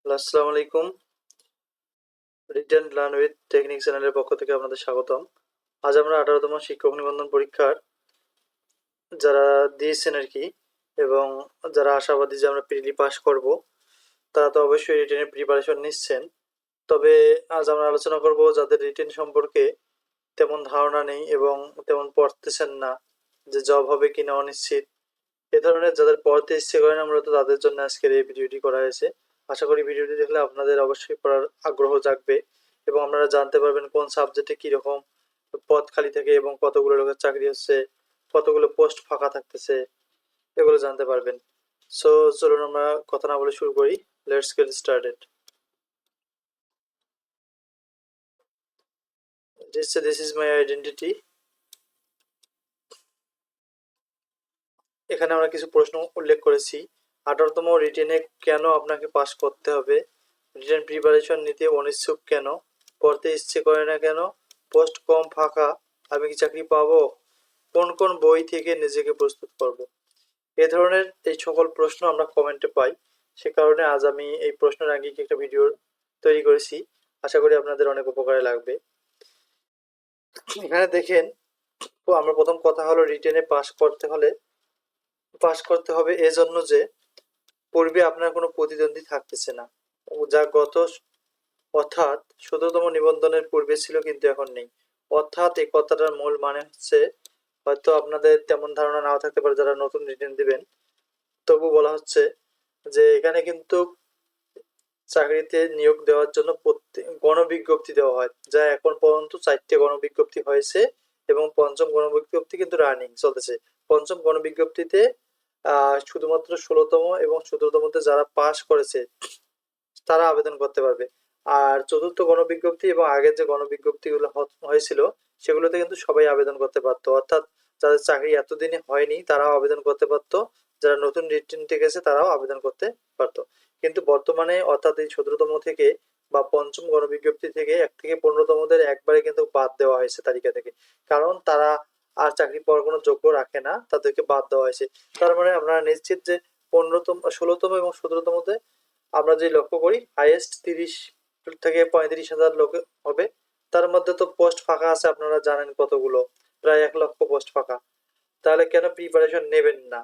আসসালামু আলাইকুম। Written learn with technique চ্যানেলের পক্ষ থেকে আপনাদের স্বাগতম। আজ আমরা 18তম শিক্ষক নিবন্ধন পরীক্ষার যারা দিয়েছেন আর কি, এবং যারা আশাবাদী যে আমরা প্রিলি পাস করব, তারা তো অবশ্যই রিটেনের প্রিপারেশন নিচ্ছেন। তবে আজ আমরা আলোচনা করব যাদের রিটেন সম্পর্কে তেমন ধারণা নেই এবং তেমন পড়তেছেন না, যে জব হবে কিনা অনিশ্চিত। এ ধরনের যাদের পড়তে ইচ্ছে করে না, মূলত তাদের জন্য আজকের এই ভিডিওটি করা হয়েছে। আশা করি ভিডিওটি দেখলে আপনাদের অবশ্যই পড়ার আগ্রহ জাগবে এবং আপনারা জানতে পারবেন কোন সাবজেক্টে কীরকম পদ খালি থাকে এবং কতগুলো লোকের চাকরি হচ্ছে, কতগুলো পোস্ট ফাঁকা থাকতেছে, এগুলো জানতে পারবেন। সো চলুন আমরা কথা না বলে শুরু করি। Let's get started. This is my identity. এখানে আমরা কিছু প্রশ্ন উল্লেখ করেছি। 18তম রিটেনে কেন আপনাকে পাস করতে হবে? রিটেন প্রিপারেশন নিতে অনিচ্ছুক কেন? পড়তে ইচ্ছে করে না কেন? পোস্ট কম ফাঁকা, আমি কি চাকরি পাবো? কোন কোন বই থেকে নিজেকে প্রস্তুত করব? এ ধরনের এই সকল প্রশ্ন আমরা কমেন্টে পাই। সে কারণে আজ আমি এই প্রশ্নের আঙ্গিকে একটা ভিডিও তৈরি করেছি। আশা করি আপনাদের অনেক উপকারে লাগবে। এখানে দেখেন, তো আমরা প্রথম কথা হলো রিটেনে পাস করতে হবে এজন্য যে পূর্বে আপনার কোনো প্রতিদ্বন্দ্বী থাকতেছে না, যা অর্থাৎ 17তম নিবন্ধনের পূর্বে ছিল কিন্তু এখন নেই। অর্থাৎ এই কথাটার মূল মানে হচ্ছে, হয়তো আপনাদের তেমন ধারণা নাও থাকতে পারে যারা নতুন রিটেন দিবেন, তবু বলা হচ্ছে যে এখানে কিন্তু চাকরিতে নিয়োগ দেওয়ার জন্য প্রত্যেক গণবিজ্ঞপ্তি দেওয়া হয়, যা এখন পর্যন্ত 4টে গণবিজ্ঞপ্তি হয়েছে এবং পঞ্চম গণবিজ্ঞপ্তি কিন্তু রানিং চলতেছে। পঞ্চম গণবিজ্ঞপ্তিতে শুধুমাত্র 16তম এবং 17তমতে যারা পাস করেছে তারা আবেদন করতে পারবে। আর চতুর্থ গণবিজ্ঞপ্তি এবং আগের যে গণবিজ্ঞপ্তিগুলো হয়েছিল, সেগুলোতে কিন্তু সবাই আবেদন করতে পারতো। অর্থাৎ যাদের চাকরি এতদিনে হয়নি তারাও আবেদন করতে পারতো, যারা নতুন রিটেন গেছে তারাও আবেদন করতে পারতো। কিন্তু বর্তমানে অর্থাৎ এই 17তম থেকে বা পঞ্চম গণবিজ্ঞপ্তি থেকে 1 থেকে 15তমদের একবারে কিন্তু বাদ দেওয়া হয়েছে তালিকা থেকে, কারণ তারা আর চাকরি পাওয়ার কোনো যোগ্য রাখে না, তাদেরকে বাদ দেওয়া হয়েছে। তার মানে আমরা নিশ্চিত যে 15তম 16তম এবং 17তমতে আমরা যে লক্ষ্য করি হাইয়েস্ট 30 থেকে 35,000 লোক হবে। তার মধ্যে তো পোস্ট ফাঁকা আছে, আপনারা জানেন কতগুলো, প্রায় 1 লক্ষ পোস্ট ফাঁকা। তাহলে কেন প্রিপারেশন নেবেন না?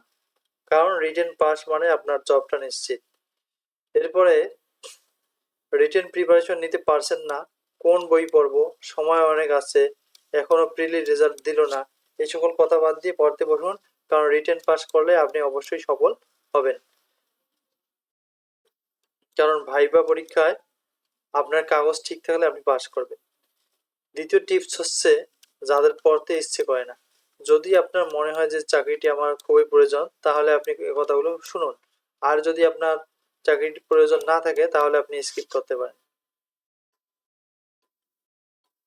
কারণ রিটেন পাস মানে আপনার জবটা নিশ্চিত। এরপরে রিটেন প্রিপারেশন নিতে পারছেন না, কোন বই পড়বো, সময় অনেক আছে, এখনো প্রিলি রেজাল্ট দিল না, এই সকল কথা বাদ দিয়ে পড়তে বসুন। কারণ রিটেন পাস করলে আপনি অবশ্যই সফল হবেন। কারণ ভাইবা পরীক্ষায় আপনার কাগজ ঠিক থাকলে আপনি পাস করবেন। দ্বিতীয় টিপস হচ্ছে, যাদের পড়তে ইচ্ছে করে না, যদি আপনার মনে হয় যে চাকরিটি আমার খুবই প্রয়োজন, তাহলে আপনি এই কথাগুলো শুনুন। আর যদি আপনার চাকরিটি প্রয়োজন না থাকে তাহলে আপনি স্কিপ করতে পারেন।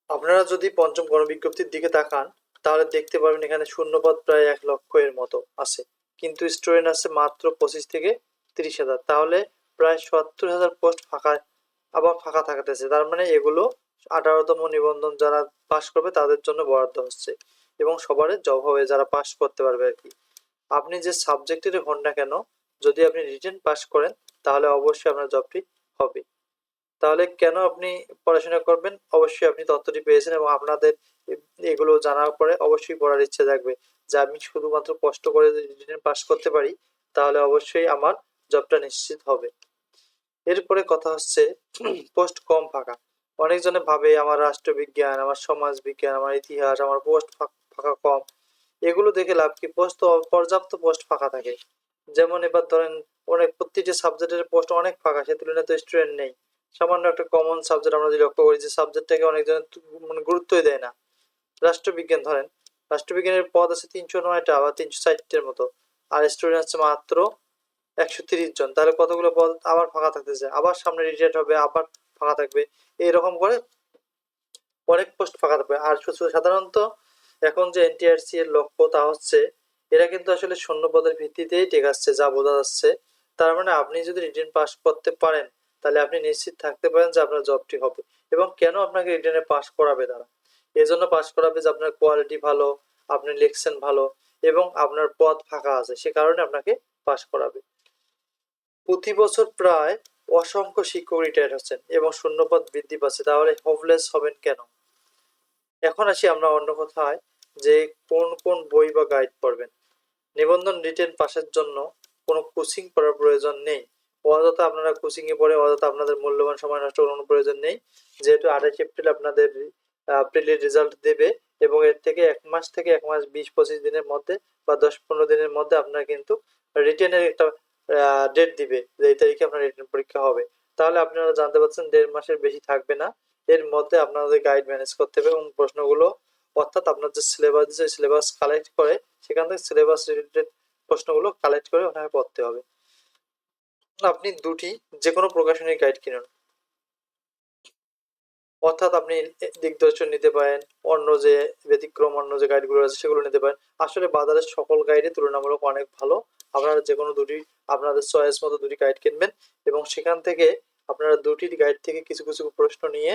আপনারা যদি পঞ্চম গণবিজ্ঞপ্তির দিকে তাকান, তাহলে দেখতে পাবেন এখানে শূন্যপদ প্রায় 1 লক্ষ এর মতো আছে, কিন্তু স্টুডেন্ট আছে মাত্র 25 থেকে 30,000। তাহলে প্রায় 70,000 পোস্ট ফাঁকা, আবার ফাঁকা থাকতেছে। তার মানে এগুলো 18তম নিবন্ধন যারা পাস করবে তাদের জন্য বরাদ্দ হচ্ছে এবং সবারই জব হবে যারা পাস করতে পারবে আর কি। আপনি যে সাবজেক্টের হন না কেন, যদি আপনি রিটেন পাস করেন তাহলে অবশ্যই আপনার জবটি হবে। তাহলে কেন আপনি পড়াশোনা করবেন? অবশ্যই আপনি তথ্যটি পেয়েছেন এবং আপনাদের এগুলো জানার পরে অবশ্যই পড়ার ইচ্ছে থাকবে যে আমি শুধুমাত্র কষ্ট করে যদি রিটেন পাস করতে পারি তাহলে অবশ্যই আমার জবটা নিশ্চিত হবে। এরপরে কথা হচ্ছে পোস্ট কম ফাঁকা। অনেকজনে ভাবে আমার রাষ্ট্রবিজ্ঞান, আমার সমাজ বিজ্ঞান, আমার ইতিহাস, আমার পোস্ট ফাঁকা কম। এগুলো দেখে লাভ কি? পোস্ট তো পর্যাপ্ত পোস্ট ফাঁকা থাকে। যেমন এবার ধরেন অনেক প্রত্যেকটি সাবজেক্টের পোস্ট অনেক ফাঁকা, সে তুলনায় তো স্টুডেন্ট নেই। সামান্য একটা কমন সাবজেক্ট আমরা যদি লক্ষ্য করি, যে সাবজেক্টটাকে অনেকজন মানে গুরুত্বই দেয় না, রাষ্ট্রবিজ্ঞান ধরেন, রাষ্ট্রবিজ্ঞানের পদ আছে 309টা বা 360টার মতো, আর স্টুডেন্ট আছে মাত্র 130 জন। তাহলে কতগুলো পদ আবার ফাঁকা থাকতেছে, আবার সামনে রিটায়ার্ড হবে, আবার ফাঁকা থাকবে, এইরকম করে অনেক পোস্ট ফাঁকা থাকবে। আর সাধারণত এখন যে এনটিআরসি এর লক্ষ্য তা হচ্ছে, এরা কিন্তু আসলে শূন্য পদের ভিত্তিতেই টেকাচ্ছে, যা বোঝা যাচ্ছে। তার মানে আপনি যদি রিটেন পাস করতে পারেন তাহলে আপনি নিশ্চিত থাকতে পারেন যে আপনার জবটি হবে। এবং কেন আপনাকে রিটেনে পাস করাবে তারা? এজন্য পাস করাবে যে আপনার কোয়ালিটি ভালো, আপনি লিখছেন ভালো এবং আপনার পদ ফাঁকা আছে, সে কারণে আপনাকে পাস করাবে। প্রতি বছর প্রায় অসংখ্য শিক্ষক রিটায়ার হচ্ছেন এবং শূন্যপদ বৃদ্ধি পাচ্ছে, তাহলে হোপলেস হবেন কেন? এখন আসি আমরা অন্য কথায়, যে কোন কোন বই বা গাইড পড়বেন। নিবন্ধন রিটেন পাসের জন্য কোনো কোচিং করার প্রয়োজন নেই। অযথা আপনারা কোচিং এ পড়ে অযথা আপনাদের মূল্যবান সময় নষ্ট করার কোনো প্রয়োজন নেই, যেহেতু 28 এপ্রিল আপনাদের এপ্রিলের রেজাল্ট দেবে এবং এর থেকে 1 মাস থেকে 1 মাস 20-25 দিনের মধ্যে বা 10-15 দিনের মধ্যে আপনার কিন্তু রিটেনের একটা ডেট দিবে যে এই তারিখে আপনার রিটেন পরীক্ষা হবে। তাহলে আপনারা জানতে পারছেন 1.5 মাসের বেশি থাকবে না, এর মধ্যে আপনাদের গাইড ম্যানেজ করতে হবে এবং প্রশ্নগুলো অর্থাৎ আপনার যে সিলেবাস দিচ্ছে সিলেবাস কালেক্ট করে সেখান থেকে সিলেবাস রিলেটেড প্রশ্নগুলো কালেক্ট করে ওখানে পড়তে হবে। আপনি দুটি যে কোনো প্রকাশনীর গাইড কিনুন, অর্থাৎ আপনি দিগদর্শন নিতে পারেন, অন্য যে ব্যতিক্রম অন্য যে গাইডগুলো আছে সেগুলো নিতে পারেন। আসলে বাজারের সকল গাইডই তুলনামূলক অনেক ভালো। আপনারা যে কোনো দুটি আপনাদের চয়েস মতো দুটি গাইড কিনবেন এবং সেখান থেকে আপনারা দুটি গাইড থেকে কিছু কিছু প্রশ্ন নিয়ে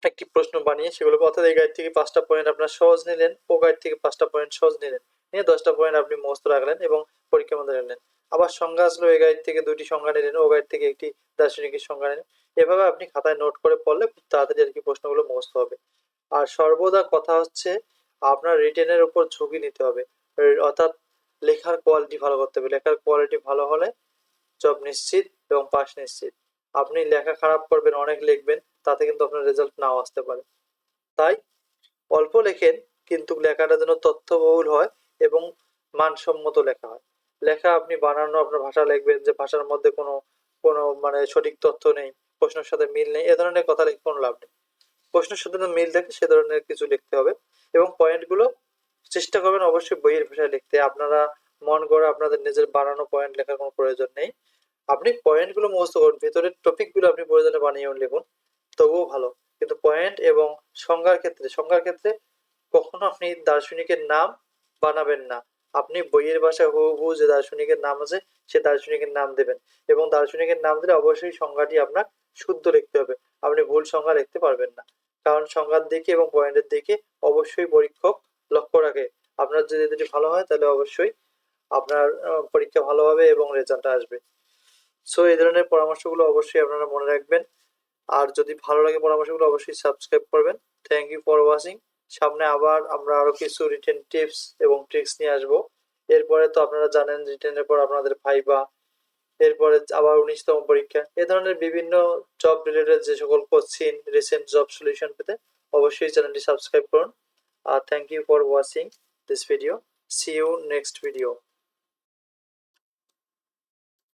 একটি প্রশ্ন বানিয়ে সেগুলোকে, অর্থাৎ এই গাইড থেকে 5টা পয়েন্ট আপনার সহজ নিলেন, ও গাইড থেকে 5টা পয়েন্ট সহজ নিলেন, নিয়ে 10টা পয়েন্ট আপনি মুখস্থ রাখলেন এবং পরীক্ষার মধ্যে নিলেন। আবার সংজ্ঞা আসলো, এই গাইড থেকে দুটি সংজ্ঞা নিলেন, ও গাইড থেকে একটি দার্শনিকের সংজ্ঞা নিলেন। এভাবে আপনি খাতায় নোট করে পড়লে খুব তাড়াতাড়ি আর কি প্রশ্নগুলো মুখস্থ হবে। আর সর্বদা কথা হচ্ছে আপনার রিটেনের উপর ঝুঁকি নিতে হবে, অর্থাৎ লেখার কোয়ালিটি ভালো করতে হবে। লেখার কোয়ালিটি ভালো হলে জব নিশ্চিত এবং পাস নিশ্চিত। আপনি লেখা খারাপ করবেন, অনেক লিখবেন, তাতে কিন্তু আপনার রেজাল্ট নাও আসতে পারে। তাই অল্প লেখেন, কিন্তু লেখাটা যেন তথ্যবহুল হয় এবং মানসম্মত লেখা হয়। লেখা আপনি বানানো আপনার ভাষা লিখবেন যে ভাষার মধ্যে কোনো কোনো মানে সঠিক তথ্য নেই, প্রশ্নের সাথে মিল নেই, এ ধরনের কথা লিখে কোনো লাভ নেই। প্রশ্নের সাথে যেন মিল থাকে সে ধরনের কিছু লিখতে হবে এবং পয়েন্টগুলো চেষ্টা করবেন অবশ্যই বইয়ের ভাষায় লিখতে। আপনারা মন গড়া আপনাদের নিজের বানানো পয়েন্ট লেখার কোনো প্রয়োজন নেই। আপনি পয়েন্টগুলো মুখস্থ করুন, ভেতরের টপিকগুলো আপনি প্রয়োজনে বানিয়েও লিখুন, তবুও ভালো। কিন্তু পয়েন্ট এবং সংজ্ঞার ক্ষেত্রে কখনো আপনি দার্শনিকের নাম বানাবেন না। আপনি বইয়ের ভাষায় হুবহু যে দার্শনিকের নাম আছে সে দার্শনিকের নাম দেবেন এবং দার্শনিকের নাম দিলে অবশ্যই সংজ্ঞাটি আপনার শুদ্ধ লিখতে হবে। আপনি ভুল সংজ্ঞা লিখতে পারবেন না, কারণ সংজ্ঞার দিকে এবং পয়েন্টের দিকে অবশ্যই পরীক্ষক লক্ষ্য রাখে। আপনার যদি দুটি ভালো হয় তাহলে অবশ্যই আপনার পরীক্ষা ভালো হবে এবং রেজাল্ট আসবে। সো এই ধরনের পরামর্শগুলো অবশ্যই আপনারা মনে রাখবেন। আর যদি ভালো লাগে পরামর্শগুলো অবশ্যই সাবস্ক্রাইব করবেন। Thank you for watching. সামনে আবার আমরা আরো কিছু রিটেন টিপস এবং ট্রিক্স নিয়ে আসবো। এরপরে তো আপনারা জানেন রিটেনের পর আপনাদের ভাইবা, এরপরে আবার 19তম পরীক্ষা, এ ধরনের বিভিন্ন জব রিলেটেড যে সকল কোশ্চিন রিসেন্ট জব সলিউশন পেতে অবশ্যই চ্যানেলটি সাবস্ক্রাইব করুন। আর thank you for watching this video. See you next video.